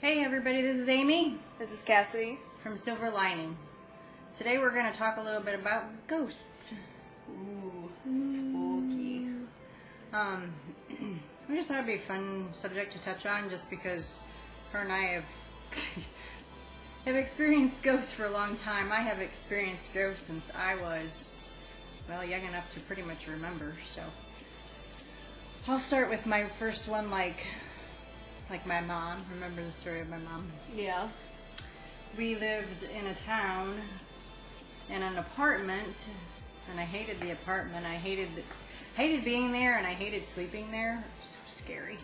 Hey everybody, this is Amy This is Cassidy. from Silver Lining. Today we're going to talk a little bit about ghosts. Ooh, spooky. I just thought it'd be a fun subject to touch on just because her and I have have experienced ghosts for a long time. I have experienced ghosts since I was, well, young enough to pretty much remember, so I'll start with my first one, like my mom. Remember the story of my mom? Yeah. We lived in a town, in an apartment, and I hated the apartment. I hated being there, and I hated sleeping there. It was so scary.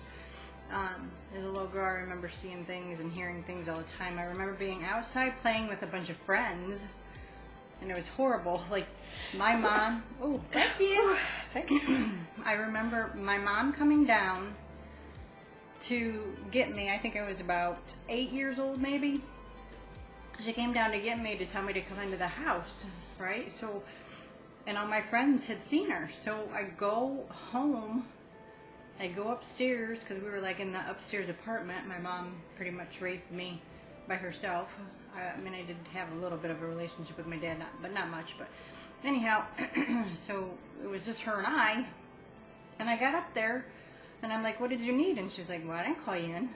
As a little girl, I remember seeing things and hearing things all the time. I remember being outside playing with a bunch of friends, and it was horrible. Like, my mom... Oh, that's you! I remember my mom coming down to get me. I think I was about 8 years old, maybe. She came down to get me to tell me to come into the house, right? So, and all my friends had seen her. So I go home, I go upstairs, because we were like in the upstairs apartment. My mom pretty much raised me by herself. I mean, I did have a little bit of a relationship with my dad, but not much. But anyhow, so it was just her and I. And I got up there, and I'm like, what did you need? And she's like, well, I didn't call you in.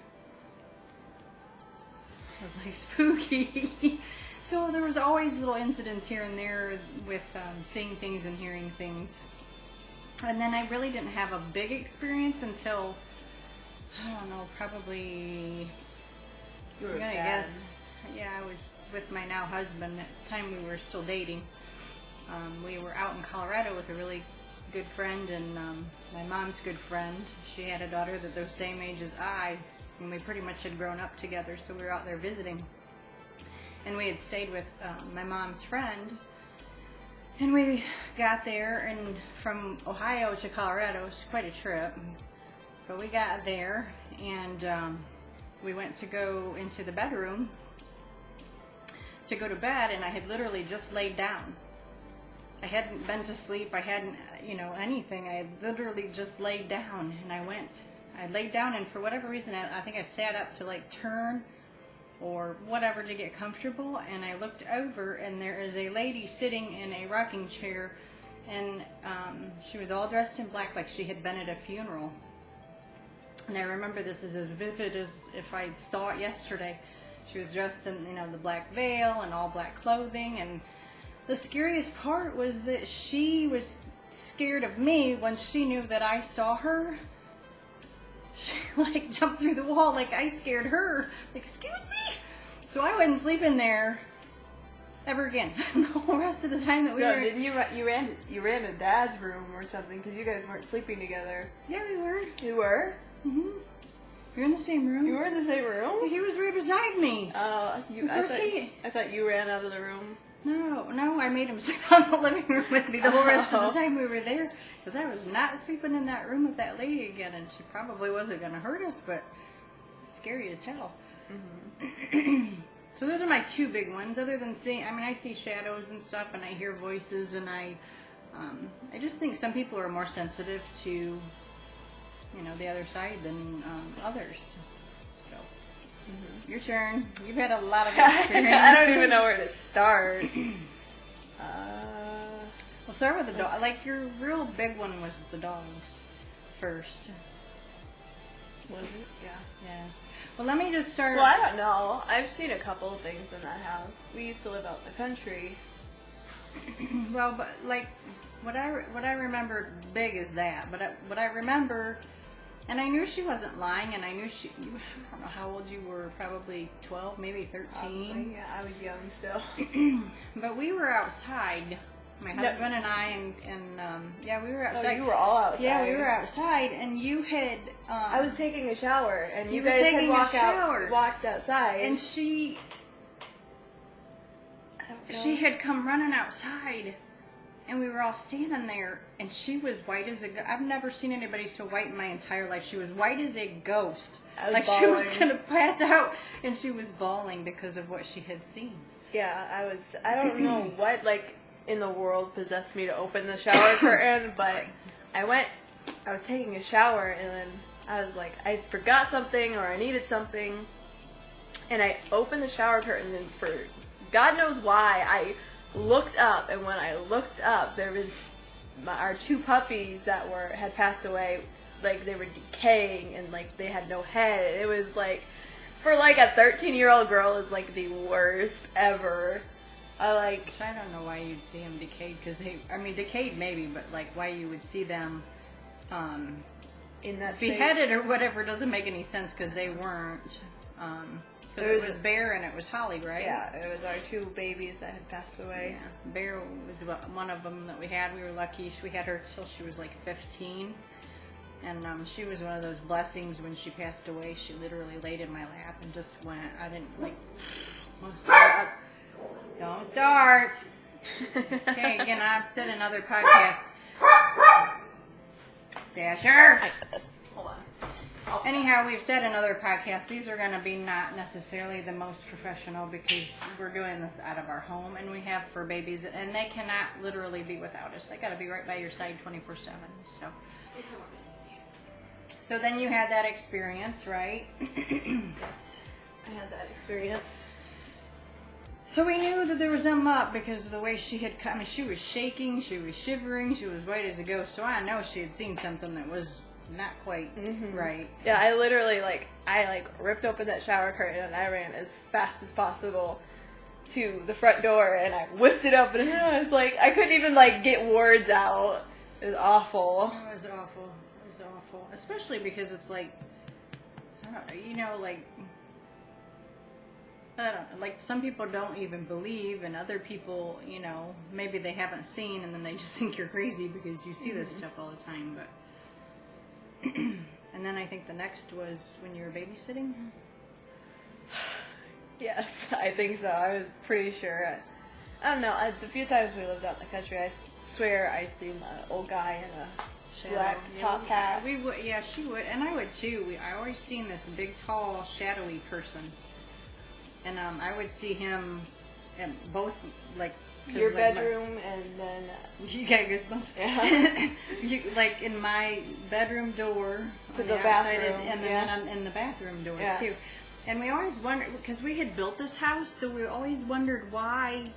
I was like, spooky. So there was always little incidents here and there with seeing things and hearing things. And then I really didn't have a big experience until, I don't know, probably, You were I bad. guess, yeah, I was with my now husband. At the time we were still dating. We were out in Colorado with a really good friend and my mom's good friend. She had a daughter that's the same age as I, and we pretty much had grown up together, so we were out there visiting. And we had stayed with my mom's friend, and we got there, and from Ohio to Colorado, it was quite a trip. But we got there, and we went to go into the bedroom to go to bed, and I had literally just laid down. I hadn't been to sleep, I hadn't, anything. I had literally just laid down, and I laid down, and for whatever reason, I think I sat up to like turn or whatever to get comfortable, and I looked over, and there is a lady sitting in a rocking chair, and she was all dressed in black like she had been at a funeral. And I remember this is as vivid as if I saw it yesterday. She was dressed in, the black veil and all black clothing, and the scariest part was that she was scared of me when she knew that I saw her. She like jumped through the wall like I scared her. Like, excuse me? So I wasn't sleeping there ever again. The whole rest of the time that we were. Didn't you ran to Dad's room or something because you guys weren't sleeping together? Yeah, we were. You were? Mhm. We were in the same room. You were in the same room? He was right beside me. I thought you ran out of the room. No, I made him sit on the living room with me the whole rest of the time we were there, because I was not sleeping in that room with that lady again, and she probably wasn't going to hurt us, but scary as hell. Mm-hmm. So those are my two big ones, other than I see shadows and stuff, and I hear voices, and I just think some people are more sensitive to, the other side than others. Mm-hmm. Your turn. You've had a lot of experience. I don't even know where to start. We'll start with the dog. Like, your real big one was the dogs first. Was it? Yeah. Yeah. Well, let me just start. Well, I don't know. I've seen a couple of things in that house. We used to live out in the country. Well, but like what I remember big is that. But what I remember. And I knew she wasn't lying, and I knew I don't know how old you were, probably 12, maybe 13. Probably, yeah, I was young still. But we were outside, my husband and I, and we were outside. Oh, you were all outside. Yeah, we were outside, and you had... I was taking a shower, and you were guys taking had shower. walked outside. And she had come running outside. And we were all standing there, and she was white as a ghost. I've never seen anybody so white in my entire life. She was white as a ghost. Like bawling. She was going to pass out, and she was bawling because of what she had seen. Yeah, I don't know what, in the world possessed me to open the shower curtain, but I was taking a shower, and then I was like, I forgot something, or I needed something, And I opened the shower curtain, and for God knows why, I looked up, and when I looked up, there was our 2 puppies that had passed away. Like, they were decaying, and, like, they had no head. It was, like, for, like, a 13-year-old girl is, like, the worst ever. I don't know why you'd see them decayed, because decayed maybe, but, like, why you would see them, in that beheaded or whatever doesn't make any sense, because they weren't, because it was Bear and it was Holly, right? Yeah, it was our 2 babies that had passed away. Yeah. Bear was one of them that we had. We were lucky. We had her till she was, like, 15. And she was one of those blessings. When she passed away, she literally laid in my lap and just went. I didn't, like, don't start. Okay, again, I've said in other podcasts. Dasher! I got this. Hold on. Anyhow, we've said in other podcasts, these are going to be not necessarily the most professional, because we're doing this out of our home, and we have fur babies, and they cannot literally be without us. They got to be right by your side 24/7. So then you had that experience, right? Yes, I had that experience. So we knew that there was something up, because of the way she had come. I mean, she was shaking, she was shivering, she was white as a ghost. So I know she had seen something that was not quite right. Yeah, I literally, I ripped open that shower curtain, and I ran as fast as possible to the front door, and I whipped it open, and I was like, I couldn't even, get words out. It was awful. It was awful. It was awful. Especially because it's like, I don't know, I don't know, like, some people don't even believe, and other people, maybe they haven't seen, and then they just think you're crazy because you see this stuff all the time, but... And then I think the next was when you were babysitting? Yes, I think so. I was pretty sure. I don't know. The few times we lived out in the country, I swear I seen an old guy in a black top hat. We would, yeah, she would, and I would too. I always seen this big, tall, shadowy person, and I would see him in both, your bedroom, and then you got goosebumps. Yeah. In my bedroom door to on the bathroom, and then in the bathroom door too. And we always wondered, because we had built this house, so we always wondered why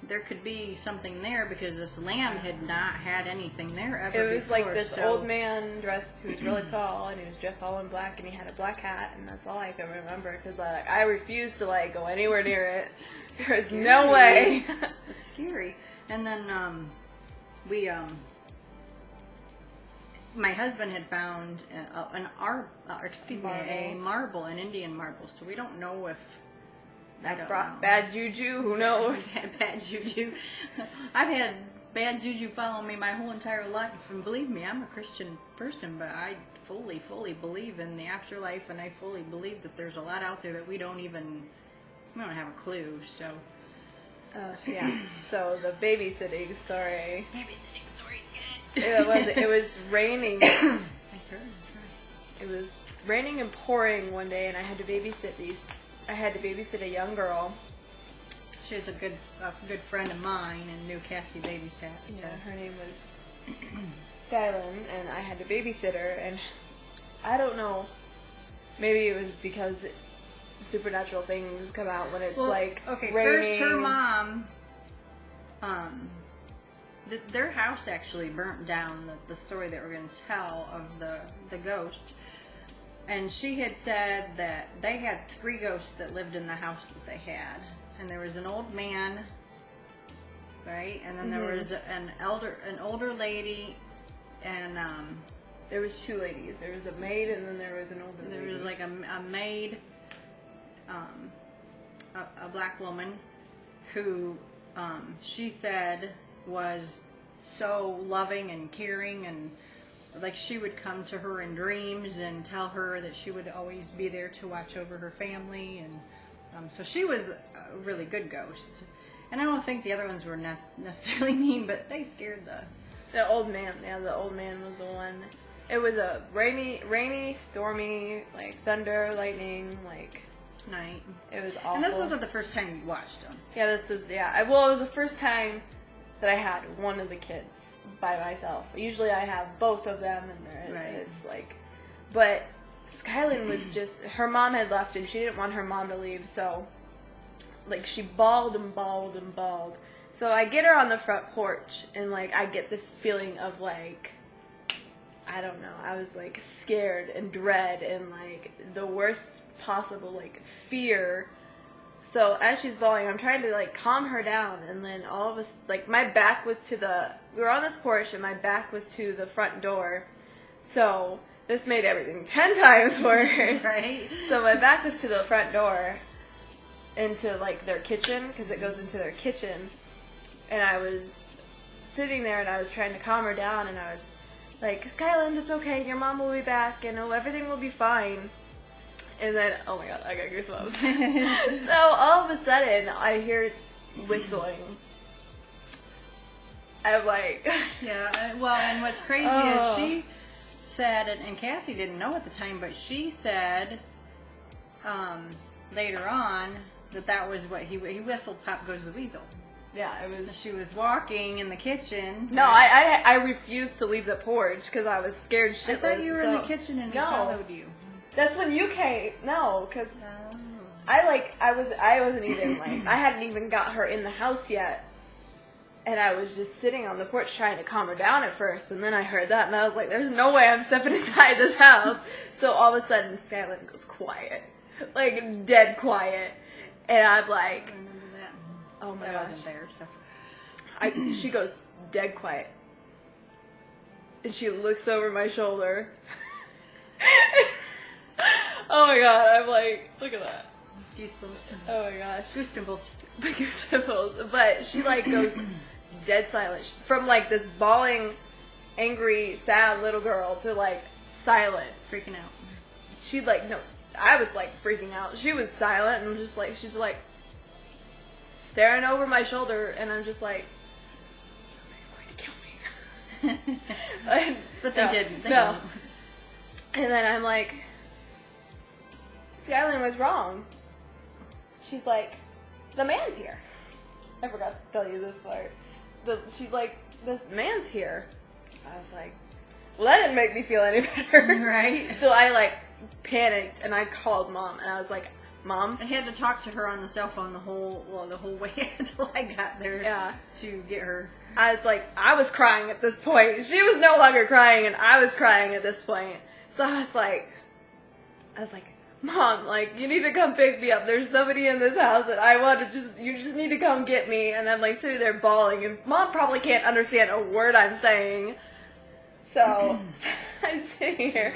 there could be something there, because this land had not had anything there ever. It was before, like this old man dressed, who was really tall, and he was dressed all in black, and he had a black hat, and that's all I could remember, because I refused to go anywhere near it. There was no way. It's scary. And then my husband had found a marble, an Indian marble. So we don't know if that brought bad juju. Who knows? Bad juju. I've had bad juju follow me my whole entire life, and believe me, I'm a Christian person, but I fully believe in the afterlife, and I fully believe that there's a lot out there that we don't have a clue. So yeah. So the babysitting story. Babysitting story's good. It was raining. It was raining and pouring one day, and I had to babysit a young girl. She was a good friend of mine, and knew Cassie babysat. So. Yeah, her name was Skylin, and I had to babysit her, and I don't know, maybe it was because supernatural things come out when it's raining. First her mom, their house actually burnt down, the story that we're going to tell of the ghost. And she had said that they had 3 ghosts that lived in the house that they had. And there was an old man, right? And then there was an older lady, and there was 2 ladies. There was a maid, and then there was an older lady. There was like a maid, a black woman, who she said was so loving and caring, and she would come to her in dreams and tell her that she would always be there to watch over her family, and so she was a really good ghost. And I don't think the other ones were necessarily mean, but they scared the old man. Yeah, the old man was the one. It was a rainy, stormy, thunder, lightning, night. It was awful. And this wasn't the first time you watched them. Yeah, it was the first time that I had one of the kids by myself. Usually I have both of them, and it's but Skylin was just, her mom had left and she didn't want her mom to leave, so, like, she bawled and bawled and bawled. So I get her on the front porch, and, like, I get this feeling of, like, I don't know, I was, like, scared and dread and, like, the worst possible, like, fear. So as she's bawling, I'm trying to, like, calm her down, and then all of us, like, my back was to we were on this porch, and my back was to the front door, so this made everything 10 times worse. Right. So my back was to the front door, into, like, their kitchen, because it goes into their kitchen, and I was sitting there, and I was trying to calm her down, and I was like, Skyland, it's okay, your mom will be back, and everything will be fine. And then, oh my god, I got goosebumps. So all of a sudden, I hear whistling. I'm like... Yeah, well, and what's crazy is she said, and Cassie didn't know at the time, but she said later on that was what he whistled, Pop Goes the Weasel. Yeah, it was... She was walking in the kitchen. No, I refused to leave the porch because I was scared shitless. I thought you were in the kitchen and he followed you. That's when you came. No, because I wasn't even, like, I hadn't even got her in the house yet. And I was just sitting on the porch trying to calm her down at first. And then I heard that and I was like, there's no way I'm stepping inside this house. So all of a sudden, Skylin goes quiet. Like, dead quiet. And I'm like... I remember that. Oh my I gosh. wasn't there, so... She goes dead quiet. And she looks over my shoulder. Oh my god, I'm like, look at that. Goosebumps. Oh my gosh. Goosebumps. Goosebumps. But she, like, goes dead silent. From, like, this bawling, angry, sad little girl to, like, silent. Freaking out. She, like, no, I was, like, freaking out. She was silent and just, like, she's, like, staring over my shoulder, and I'm just like, somebody's going to kill me. But they didn't. No. And then I'm like, Skylin was wrong. She's like, the man's here. I forgot to tell you this part. She's like, the man's here. I was like, well, that didn't make me feel any better. Right. So I, like, panicked, and I called Mom, and I was like, Mom? I had to talk to her on the cell phone the whole way until I got there to get her. I was like, I was crying at this point. She was no longer crying, and I was crying at this point. So I was like, Mom, like, you need to come pick me up. There's somebody in this house that I want to you just need to come get me. And I'm, like, sitting there bawling, and Mom probably can't understand a word I'm saying. So I'm sitting here,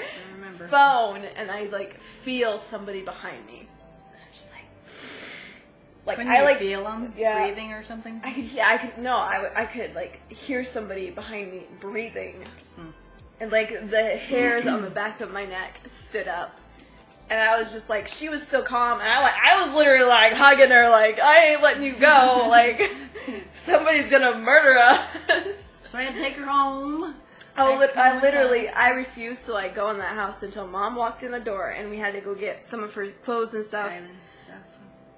phone, and I, like, feel somebody behind me. And I'm just like, Couldn't you feel them breathing or something? I could, like, hear somebody behind me breathing. And, like, the hairs on the back of my neck stood up. And I was just like, she was still calm, and I was literally, like, hugging her, like, I ain't letting you go, like, somebody's gonna murder us. So I had to take her home. I refused to, like, go in that house until Mom walked in the door, and we had to go get some of her clothes and stuff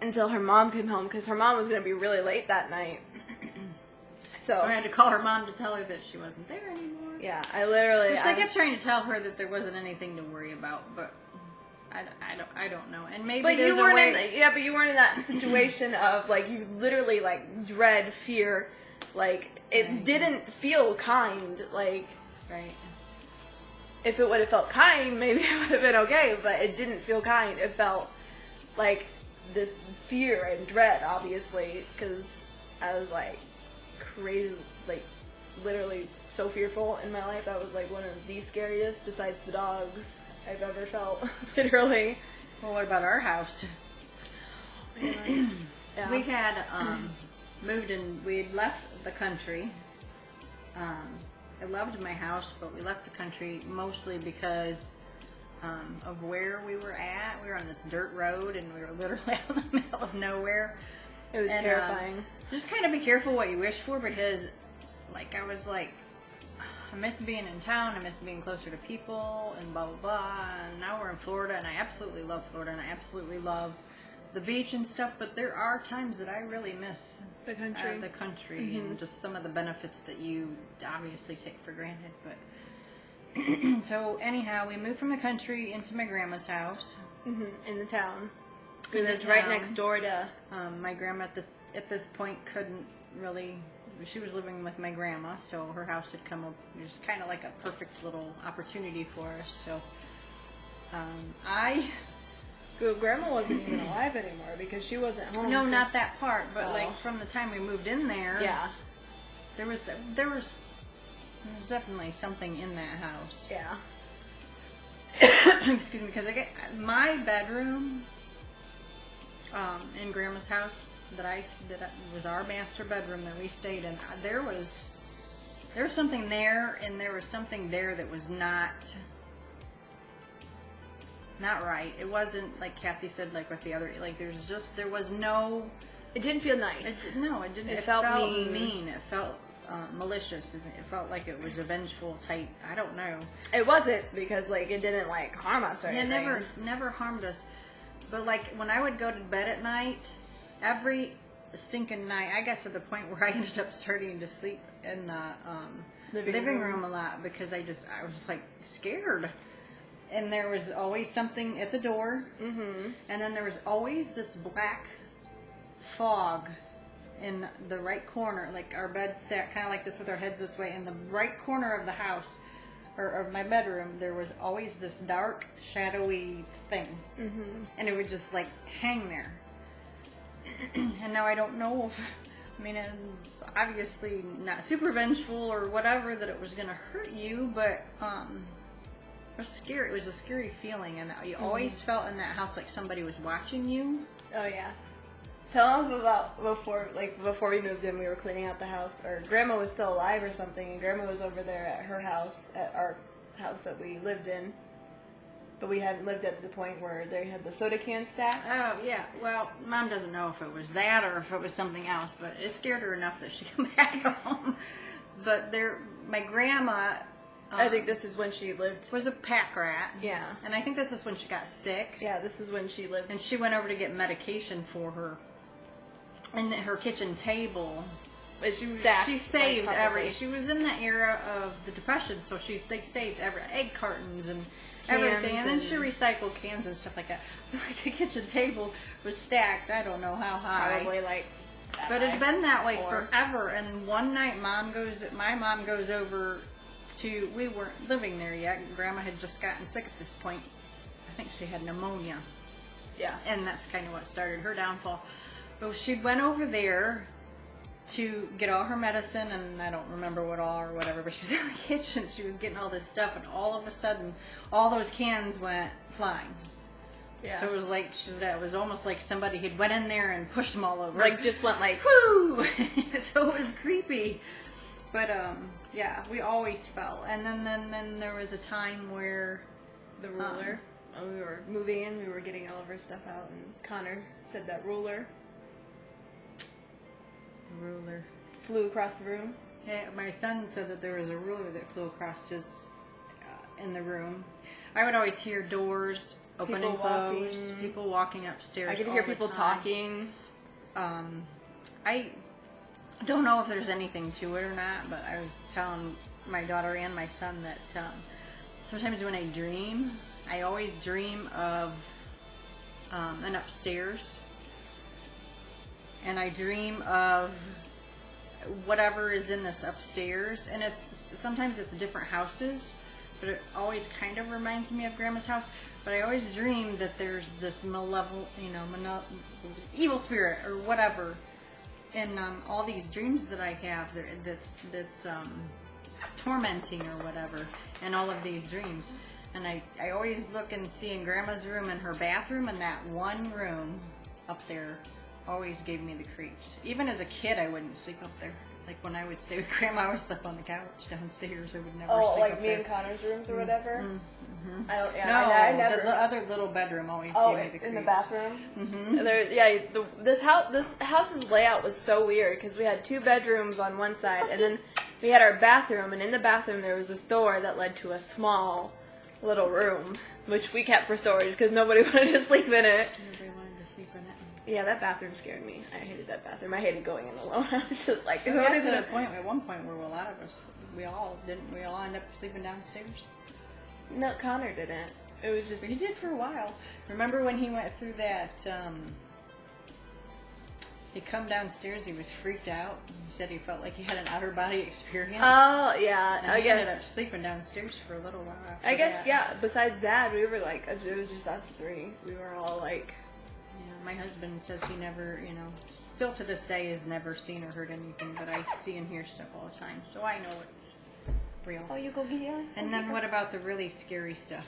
until her mom came home, because her mom was gonna be really late that night. So I had to call her mom to tell her that she wasn't there anymore. Yeah, I kept trying to tell her that there wasn't anything to worry about, but I don't know. And maybe but there's you weren't a way... but you weren't in that situation of, like, you literally, like, dread, fear, like, it didn't feel kind, like... Right. If it would have felt kind, maybe it would have been okay, but it didn't feel kind. It felt like this fear and dread, obviously, because I was, like, crazy, like, literally so fearful in my life. That was, like, one of the scariest, besides the dogs, I've ever felt, literally. Well, what about our house? Yeah. We had moved in, we had left the country. I loved my house, but we left the country mostly because of where we were at. We were on this dirt road, and we were literally out in the middle of nowhere. It was terrifying. Just kind of be careful what you wish for, because, like, I was like, I miss being in town, I miss being closer to people, and blah, blah, blah. And now we're in Florida, and I absolutely love Florida, and I absolutely love the beach and stuff, but there are times that I really miss the country, and just some of the benefits that you obviously take for granted. But So anyhow, we moved from the country into my grandma's house. In the town. We lived right next door to... My grandma at this point couldn't really... She was living with my grandma, so her house had come up. It was kind of like a perfect little opportunity for us. So Grandma wasn't even alive anymore because she wasn't home. No, not that part, but like from the time we moved in there, yeah, there was definitely something in that house. Yeah. Excuse me, because my bedroom in Grandma's house that was our master bedroom that we stayed in. There was something there, and there was something there that was not right. It wasn't like Cassie said, like with the other, like there was no. It didn't feel nice. It didn't. It felt mean. It felt malicious. It felt like it was a vengeful type. I don't know. It wasn't because like it didn't like harm us or anything. Yeah, never harmed us. But like when I would go to bed at night, every stinking night, I guess at the point where I ended up starting to sleep in the living room a lot because I was like scared. And there was always something at the door. Mm-hmm. And then there was always this black fog in the right corner. Like our bed sat kind of like this with our heads this way. In the right corner of the house, or of my bedroom, there was always this dark, shadowy thing. Mm-hmm. And it would just like hang there. And now I don't know obviously not super vengeful or whatever that it was going to hurt you, but it was scary. It was a scary feeling, and you always felt in that house like somebody was watching you. Oh yeah. Tell them about before we moved in, we were cleaning out the house, or Grandma was still alive or something, and Grandma was over there at her house, at our house that we lived in. But we hadn't lived at the point where they had the soda cans stacked. Oh, yeah. Well, Mom doesn't know if it was that or if it was something else, but it scared her enough that she came back home. But my grandma... I think this is when she lived... was a pack rat. Yeah. And I think this is when she got sick. Yeah, this is when she lived... And she went over to get medication for her. And her kitchen table... She saved every... She was in the era of the Depression, so they saved every egg cartons and... everything, and then she recycled cans and stuff like that. Like the kitchen table was stacked, I don't know how high. Probably like but it had been that way forever. And one night my mom goes over to, we weren't living there yet. Grandma had just gotten sick at this point. I think she had pneumonia. Yeah. And that's kind of what started her downfall. But she went over there to get all her medicine, and I don't remember what all or whatever, but she was in the kitchen, she was getting all this stuff, and all of a sudden, all those cans went flying. Yeah. So it was like, it was almost like somebody had went in there and pushed them all over. Like, just went like, whoo! So it was creepy. But, yeah, we always fell. And then there was a time where... The ruler, when we were moving in, we were getting all of our stuff out, and Connor said that ruler flew across the room. Yeah, my son said that there was a ruler that flew across in the room. I would always hear doors open and close, people walking upstairs. I could hear people talking. I don't know if there's anything to it or not, but I was telling my daughter and my son that sometimes when I dream, I always dream of an upstairs. And I dream of whatever is in this upstairs, and sometimes it's different houses, but it always kind of reminds me of Grandma's house. But I always dream that there's this malevolent, evil spirit or whatever in all these dreams that I have that's tormenting or whatever in all of these dreams. And I always look and see in Grandma's room and her bathroom, and that one room up there always gave me the creeps. Even as a kid, I wouldn't sleep up there. Like when I would stay with Grandma, I would sleep on the couch downstairs. I would never sleep up there. Oh, like me and Connor's rooms or whatever? Mm-hmm. I never. The other little bedroom always gave me the creeps. In the bathroom? Mm-hmm. This house's layout was so weird because we had 2 bedrooms on one side, and then we had our bathroom, and in the bathroom there was this door that led to a small little room, which we kept for storage because nobody wanted to sleep in it. Nobody wanted to sleep in it. Yeah, that bathroom scared me. I hated that bathroom. I hated going in alone. I was just like, We got to the point at one point where a lot of us, we all end up sleeping downstairs? No, Connor didn't. It was just... He did for a while. Remember when he went through that, he come downstairs, he was freaked out. He said he felt like he had an outer body experience. Oh, yeah, and I he guess. ended up sleeping downstairs for a little while after I guess, that. yeah, besides Dad, we were like, it was just us three. We were all like... Yeah, my husband says he never, still to this day has never seen or heard anything, but I see and hear stuff all the time, so I know it's real. Oh, you go get it? And then what about the really scary stuff?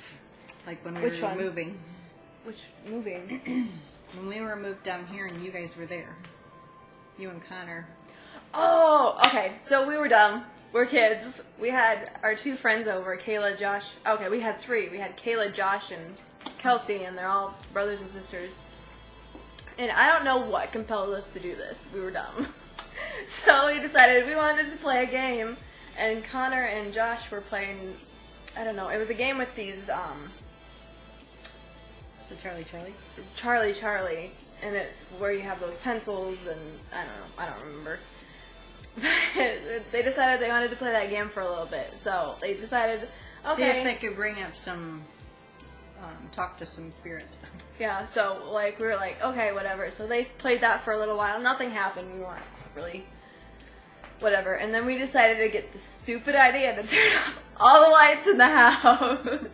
Like when we Which were one? moving. Which moving? When we were moved down here and you guys were there. You and Connor. Oh, okay. So we were dumb. We're kids. We had our two friends over, Kayla, Josh. Okay, we had three. We had Kayla, Josh, and Kelsey, and they're all brothers and sisters. And I don't know what compelled us to do this. We were dumb. So we decided we wanted to play a game. And Connor and Josh were playing, I don't know, it was a game with these, So Charlie, and it's where you have those pencils, and I don't remember. They decided they wanted to play that game for a little bit, so they decided, okay. See if they could bring up some, talk to some spirits. Yeah, so, like, we were like, okay, whatever. So they played that for a little while. Nothing happened. We weren't really, whatever. And then we decided to get the stupid idea to turn off all the lights in the house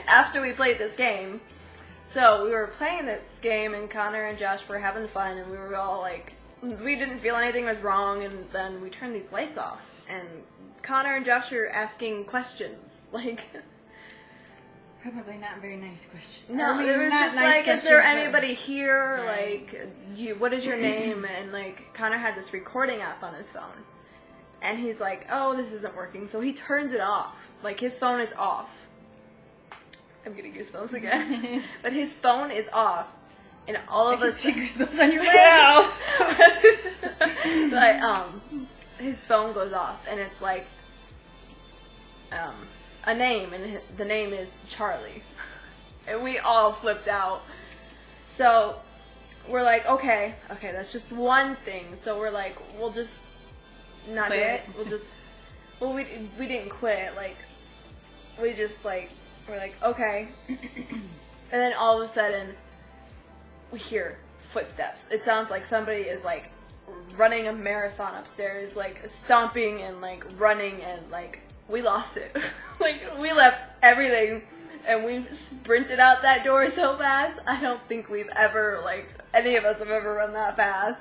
after we played this game. So we were playing this game, and Connor and Josh were having fun, and we were all like, we didn't feel anything was wrong, and then we turned these lights off. And Connor and Josh were asking questions, like... Probably not very nice question. No, I mean, it was not just nice like, is there questions, anybody here? Right. Like, what is your name? And like, Connor had this recording app on his phone, and he's like, oh, this isn't working, so he turns it off. Like, his phone is off. I'm getting goosebumps again. But his phone is off, and all of us... goosebumps on your Wow. But, his phone goes off, and it's like, a name, and the name is Charlie. And we all flipped out. So we're like, okay, that's just one thing. So we're like, we'll just not do it. Well, we didn't quit. Like, we just like, we're like, okay. And then all of a sudden, we hear footsteps. It sounds like somebody is like running a marathon upstairs, like stomping and like running, and like, we lost it. Like, we left everything, and we sprinted out that door so fast. I don't think we've ever, like, any of us have ever run that fast.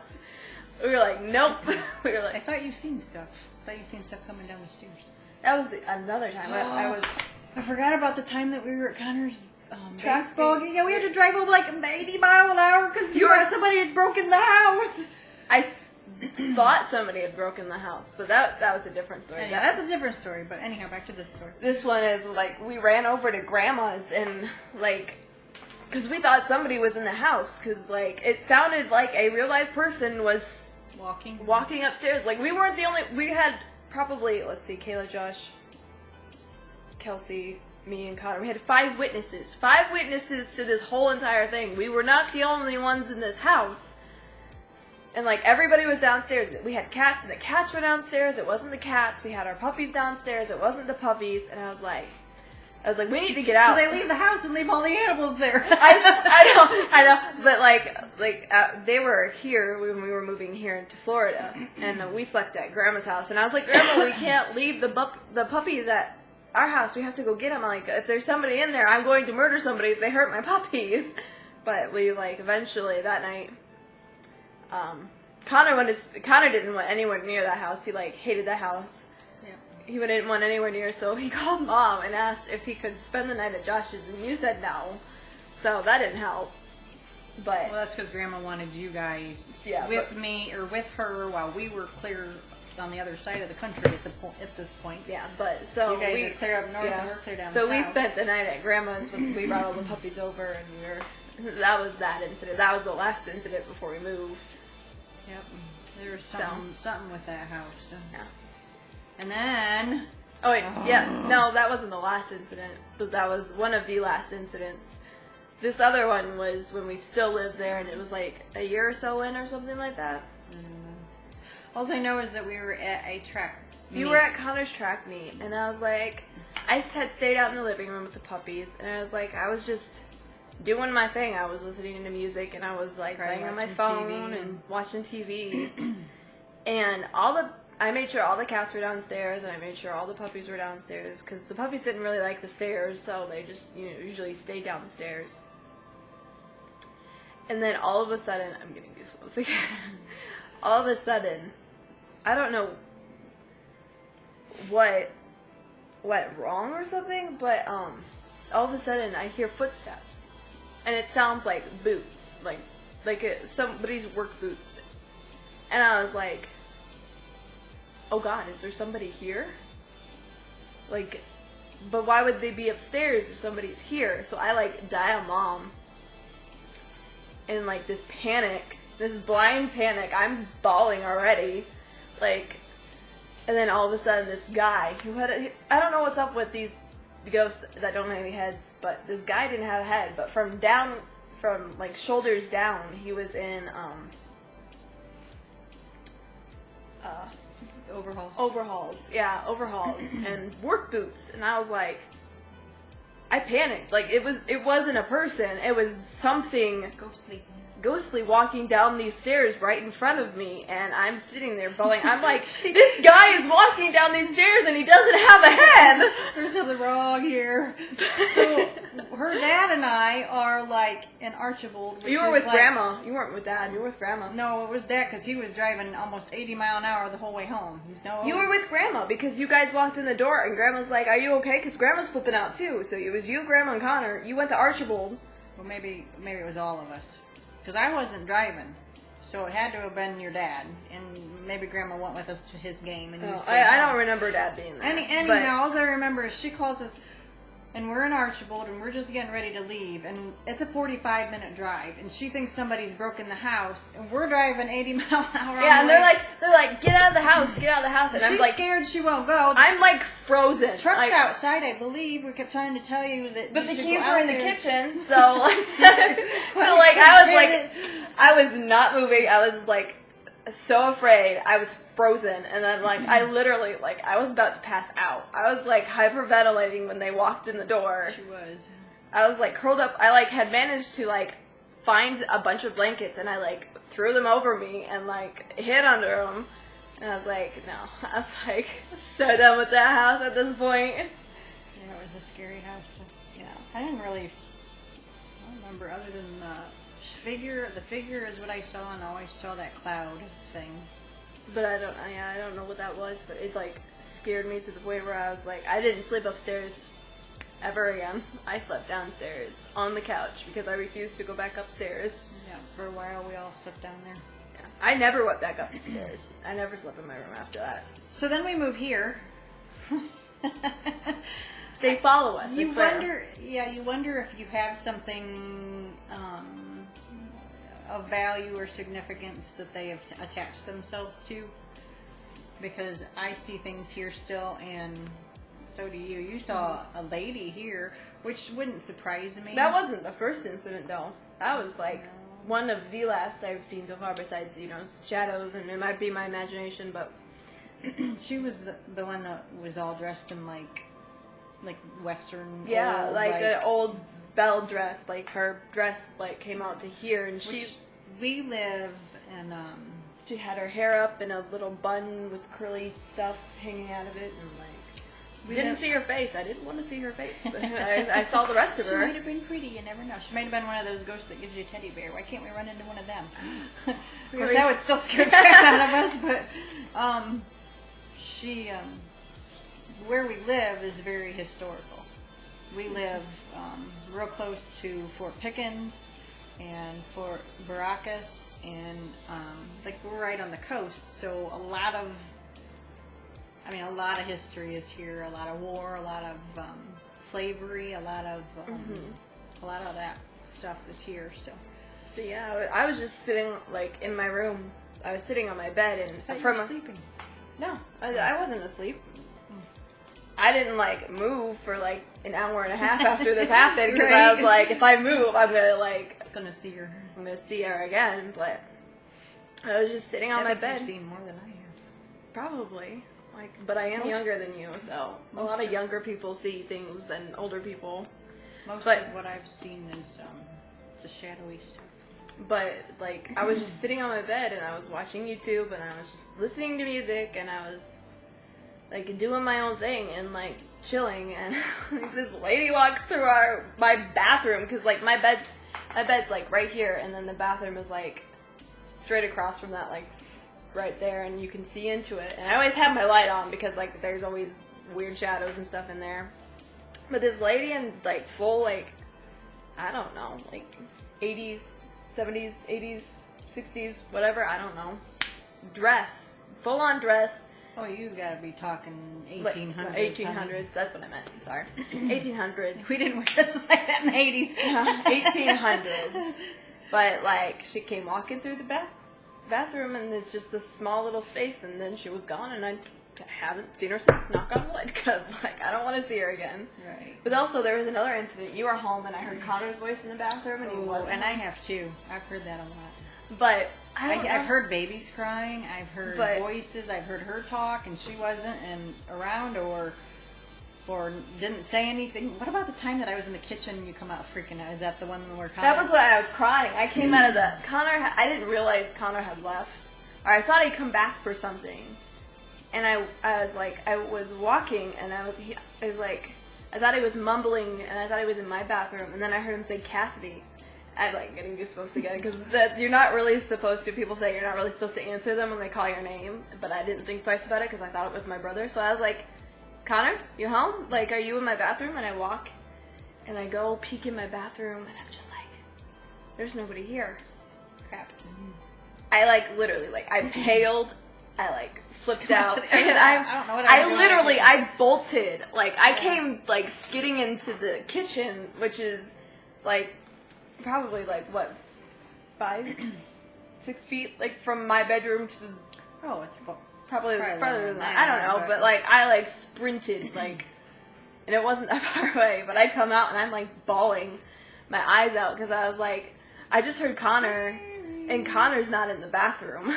We were like, nope. We were like... I thought you've seen stuff. Coming down the stairs. That was another time. I forgot about the time that we were at Connor's Track baseball game. Yeah, we had to drive over like 80 mile an hour because somebody had broken the house. I thought somebody had broken the house, but that was a different story. Yeah, that's a different story, but anyhow, back to this story. This one is, like, we ran over to Grandma's, and, like, because we thought somebody was in the house, because, like, it sounded like a real-life person was walking upstairs. Like, we weren't the only, we had probably, let's see, Kayla, Josh, Kelsey, me, and Connor. We had 5 witnesses. 5 witnesses to this whole entire thing. We were not the only ones in this house. And, like, everybody was downstairs. We had cats, and the cats were downstairs. It wasn't the cats. We had our puppies downstairs. It wasn't the puppies. And I was like, we need to get out. So they leave the house and leave all the animals there. I know. But, they were here when we were moving here to Florida. And we slept at Grandma's house. And I was like, Grandma, we can't leave the puppies at our house. We have to go get them. Like, if there's somebody in there, I'm going to murder somebody if they hurt my puppies. But we, like, eventually that night... Connor didn't want anywhere near that house. He, like, hated that house. Yeah. He didn't want anywhere near, so he called Mom and asked if he could spend the night at Josh's, and you said no. So that didn't help. But... Well, that's because Grandma wanted you guys with her while we were clear on the other side of the country at this point. Yeah, but so you guys are clear up north and we're clear down south. So we spent the night at Grandma's when we brought all the puppies over, and that was that incident. That was the last incident before we moved. Yep. There was something with that house. So. Yeah. And then... Oh, wait. Yeah. No, that wasn't the last incident. But that was one of the last incidents. This other one was when we still lived there, and it was like a year or so in or something like that. All I know is that we were at a track meet. You were at Connor's track meet, and I was like, I had stayed out in the living room with the puppies, and I was like, I was just doing my thing. I was listening to music, and I was like playing on my phone and watching TV. And I made sure all the cats were downstairs, and I made sure all the puppies were downstairs, because the puppies didn't really like the stairs, so they just, usually stayed downstairs. And then all of a sudden, I'm getting goosebumps again. All of a sudden, I don't know what went wrong or something, but all of a sudden I hear footsteps, and it sounds like boots, like somebody's work boots, and I was like, oh God, is there somebody here? Like, but why would they be upstairs if somebody's here? So I dial Mom. In this panic, this blind panic, I'm bawling already, and then all of a sudden this guy who I don't know what's up with these ghosts that don't have any heads, but this guy didn't have a head, but from shoulders down, he was in overhauls, and work boots, and I was like, I panicked. It wasn't a person. It was something ghostly walking down these stairs right in front of me, and I'm sitting there bawling. I'm like, this guy is walking down these stairs and he doesn't have a head. There's something wrong here. So her dad and I are in Archibald. You were with Grandma. You weren't with Dad. You were with Grandma. No, it was Dad, because he was driving almost 80 mile an hour the whole way home. No, you were with Grandma because you guys walked in the door and Grandma's like, are you okay? Because Grandma's flipping out too. So it was you, Grandma, and Connor. You went to Archibald. Well, maybe it was all of us. Because I wasn't driving, so it had to have been your dad, and maybe Grandma went with us to his game. And I don't remember Dad being there. Anyhow, all I remember is she calls us, and we're in Archibald, and we're just getting ready to leave, and it's a 45-minute drive, and she thinks somebody's broken the house, and we're driving 80 mile an hour. Yeah, and they're like, get out of the house, and she's I'm scared she won't go. I'm frozen. Truck's outside, I believe. We kept trying to tell you that. But the keys were in the kitchen, so I was not moving. I was so afraid. I was frozen, and then I literally I was about to pass out. I was hyperventilating when they walked in the door. She was. I was curled up. I had managed to find a bunch of blankets, and I threw them over me and hid under them. And I was like, no. I was so done with that house at this point. Yeah, it was a scary house. So, yeah, I didn't really. I don't remember other than the figure. The figure is what I saw, and I always saw that cloud thing. But I don't know what that was. But it scared me to the point where I was I didn't sleep upstairs ever again. I slept downstairs on the couch because I refused to go back upstairs. Yeah, for a while we all slept down there. Yeah, I never went back upstairs. I never slept in my room after that. So then we move here. They follow us. You wonder if you have something of value or significance that they have attached themselves to. Because I see things here still, and so do you. You saw a lady here, which wouldn't surprise me. That wasn't the first incident, though. That was one of the last I've seen so far, besides shadows, and it might be my imagination, but she was the one that was all dressed in Western. Yeah, old, an old belle dress. Her dress came out to here, and we live in. She had her hair up in a little bun with curly stuff hanging out of it, and we didn't see her face. I didn't want to see her face, but I saw the rest of her. She might have been pretty. You never know. She might have been one of those ghosts that gives you a teddy bear. Why can't we run into one of them? Of course, that would still scare the crap out of us. But she, where we live is very historical. We live real close to Fort Pickens and Fort Baracus, and we're right on the coast, so a lot of history is here. A lot of war, a lot of slavery, a lot of that stuff is here. So, but yeah, I was just sitting in my room. I was sitting on my bed, and you were sleeping. No, I wasn't asleep. I didn't like move for like an hour and a half after this happened because I was like, if I move, I'm gonna see her. I'm gonna see her again. But I was just sitting on my bed. You've seen more than I have. Probably. Like, but I am younger than you, so a lot of younger people see things than older people. Most of what I've seen is the shadowy stuff. But like, I was just sitting on my bed and I was watching YouTube and I was just listening to music and I was like doing my own thing and like chilling, and this lady walks through my bathroom because like my bed's like right here, and then the bathroom is like straight across from that, like right there, and you can see into it. And I always have my light on because like there's always weird shadows and stuff in there. But this lady in like full like, I don't know, like 80s, 70s, 80s, 60s, whatever, I don't know, dress, full on dress. Oh, you gotta be talking 1800s. Like, 1800s, that's what I meant. Sorry. 1800s. We didn't wear dresses like that in the 80s. 1800s. But, like, she came walking through the bathroom, and it's just this small little space, and then she was gone, and I haven't seen her since, knock on wood, because, like, I don't want to see her again. Right. But also, there was another incident. You were home, and I heard Connor's voice in the bathroom, and he wasn't. And I have, too. I've heard that a lot. But I've heard babies crying. I've heard voices. I've heard her talk, and she wasn't around or didn't say anything. What about the time that I was in the kitchen and you come out freaking out? Is that the one where Connor? That was when I was crying. I came out of the I didn't realize Connor had left, or I thought he'd come back for something, and I was like, I was walking, and I was like, I thought he was mumbling, and I thought he was in my bathroom, and then I heard him say Cassidy. I'm like getting goosebumps again because you're not really supposed to. People say you're not really supposed to answer them when they call your name, but I didn't think twice about it because I thought it was my brother. So I was like, Connor, you home? Like, are you in my bathroom? And I walk, and I go peek in my bathroom, and I'm just like, there's nobody here. Crap. I like literally like I paled. I like flipped out, and I don't know what I bolted. Like I came like skidding into the kitchen, which is like. Probably like what, 5, 6 feet, like from my bedroom to the. Oh, it's probably farther than that. I don't know, but like I like sprinted like, and it wasn't that far away. But I come out and I'm like bawling my eyes out because I was like, I just heard Connor, and Connor's not in the bathroom.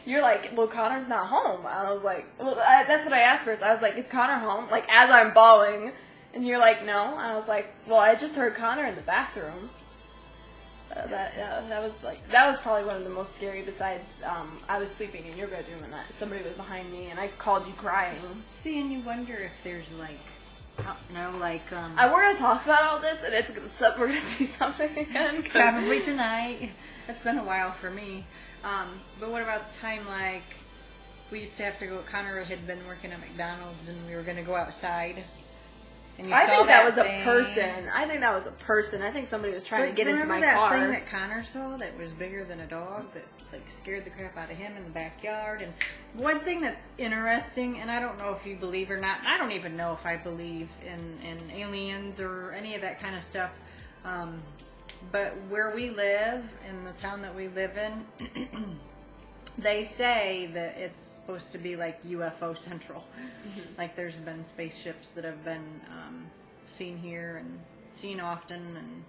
You're like, well, Connor's not home. I was like, well, that's what I asked first. I was like, is Connor home? Like as I'm bawling, and you're like, no. I was like, well, I just heard Connor in the bathroom. That was probably one of the most scary. Besides, I was sleeping in your bedroom and somebody was behind me and I called you crying. See, and you wonder if there's like, we're gonna talk about all this and we're gonna see something again. Probably tonight. It's been a while for me. But what about the time like we used to have to go? Connor had been working at McDonald's and we were gonna go outside. I think that was a person. I think somebody was trying to get into my car. Remember that thing that Connor saw that was bigger than a dog that like scared the crap out of him in the backyard? And one thing that's interesting, and I don't know if you believe or not, I don't even know if I believe in aliens or any of that kind of stuff, but where we live, in the town that we live in, they say that it's supposed to be like UFO central. Mm-hmm. Like there's been spaceships that have been seen here and seen often, and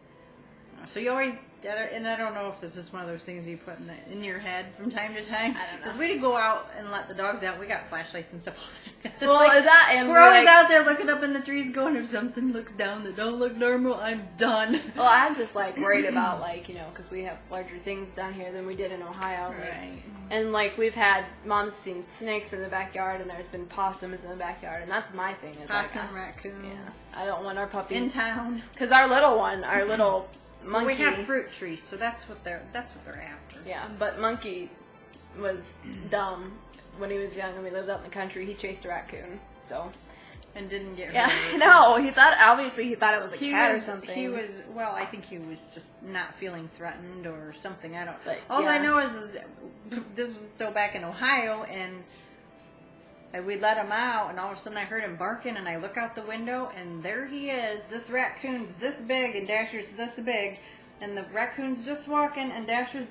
so you always. And I don't know if this is one of those things you put in your head from time to time. I don't know. Because we'd go out and let the dogs out. We got flashlights and stuff all the time. Well, we're always out there looking up in the trees, going, if something looks down that don't look normal, I'm done. Well, I'm just like worried about because we have larger things down here than we did in Ohio. Right. And Mom's seen snakes in the backyard, and there's been possums in the backyard, and that's my thing. Is raccoon. Yeah. I don't want our puppies in town. Because our little Monkey. We have fruit trees, so that's what they're after. Yeah, but Monkey was dumb when he was young, and we lived out in the country. He chased a raccoon, and didn't get hurt. Yeah, no, he thought it was a cat or something. I think he was just not feeling threatened or something. I don't. All I know is this was still back in Ohio, and we let him out, and all of a sudden I heard him barking, and I look out the window, and there he is. This raccoon's this big, and Dasher's this big, and the raccoon's just walking, and Dasher's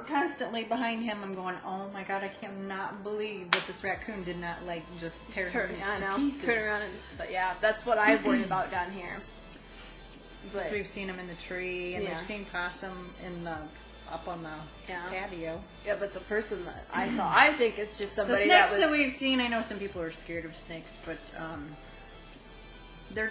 constantly behind him. I'm going, oh my god, I cannot believe that this raccoon did not like just tear him to pieces. Turn around, but yeah, that's what I worry about down here. But so we've seen him in the tree, and we've seen possum up on the patio. Yeah, but the person that I saw, I think it's just somebody the snakes that we've seen. I know some people are scared of snakes, but they're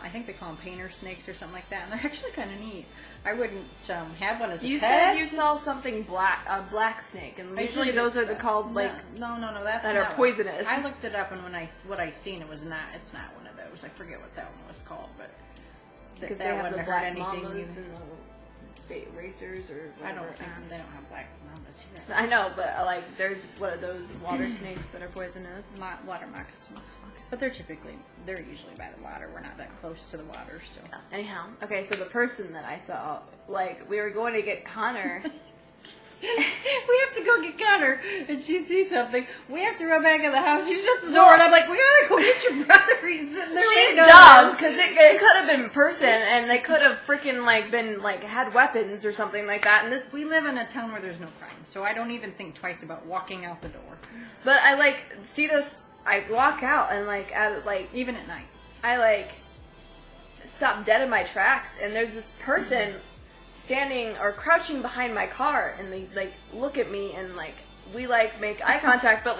I think they call them painter snakes or something like that, and they're actually kind of neat. I wouldn't have one as a pet. You said you saw something a black snake, and usually those are called like no, that's that not are poisonous. I looked it up, and what I seen, it's not one of those. I forget what that one was called, but because they have the black mamas and the racers or whatever. They don't have black mamas here. I know, but like there's what are those water snakes that are poisonous? Water moccasins. But they're usually by the water. We're not that close to the water, so. Anyhow, okay, so the person that I saw, like, we were going to get Connor. We have to go get Connor, and she sees something. We have to run back in the house. She shuts the door, and I'm like, we gotta go get your brother. He's sitting there. She's dumb, because it could have been person, and they could have freaking, like, been, like, had weapons or something like that. And we live in a town where there's no crime, so I don't even think twice about walking out the door. But I, like, see this. I walk out and even at night, I stop dead in my tracks, and there's this person standing or crouching behind my car, and they look at me and we make eye contact, but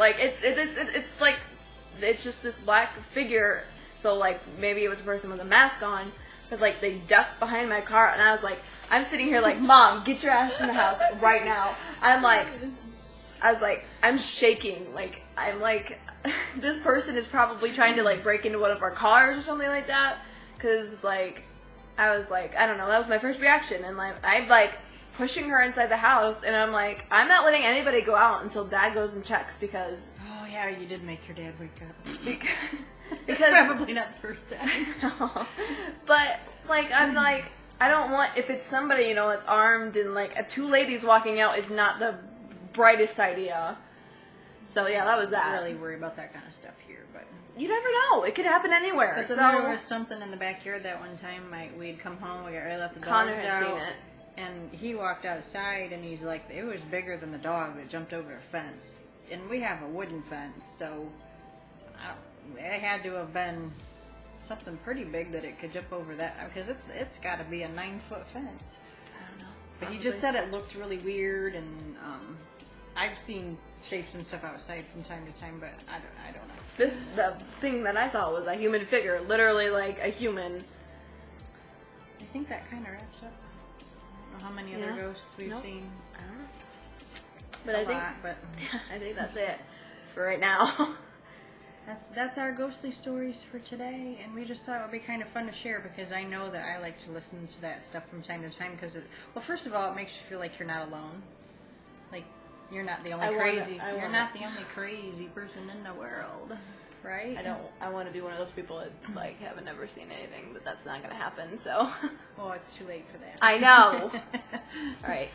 it's just this black figure. So maybe it was a person with a mask on, because they ducked behind my car, and I was like, I'm sitting here Mom, get your ass in the house right now. I'm shaking, this person is probably trying to break into one of our cars or something like that, because I was I don't know, that was my first reaction, and I'm pushing her inside the house, and I'm I'm not letting anybody go out until Dad goes and checks, because oh yeah, you did make your dad wake up. because probably not the first time. No. But I'm I don't want, if it's somebody that's armed and two ladies walking out is not the brightest idea. So yeah, that was that. I don't really worry about that kind of stuff here, but you never know. It could happen anywhere. But there was something in the backyard that one time. We'd come home, we left the dogs Connor had out, seen it, and he walked outside, and he's it was bigger than the dog that jumped over a fence, and we have a wooden fence, so it had to have been something pretty big that it could jump over that, because it's got to be a 9-foot fence. I don't know. But he just said it looked really weird, and I've seen shapes and stuff outside from time to time, but I don't know. The thing that I saw was a human figure, literally a human. I think that kind of wraps up. I don't know how many other ghosts we've seen. I don't know. But I think that's it for right now. That's our ghostly stories for today, and we just thought it would be kind of fun to share, because I know that I like to listen to that stuff from time to time, because first of all, it makes you feel like you're not alone. You're not the only You're not the only crazy person in the world, right? I want to be one of those people that haven't never seen anything, but that's not going to happen. So. Well, it's too late for that. I know. All right.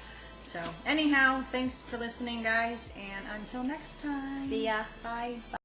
So anyhow, thanks for listening, guys, and until next time. See ya. Bye. Bye.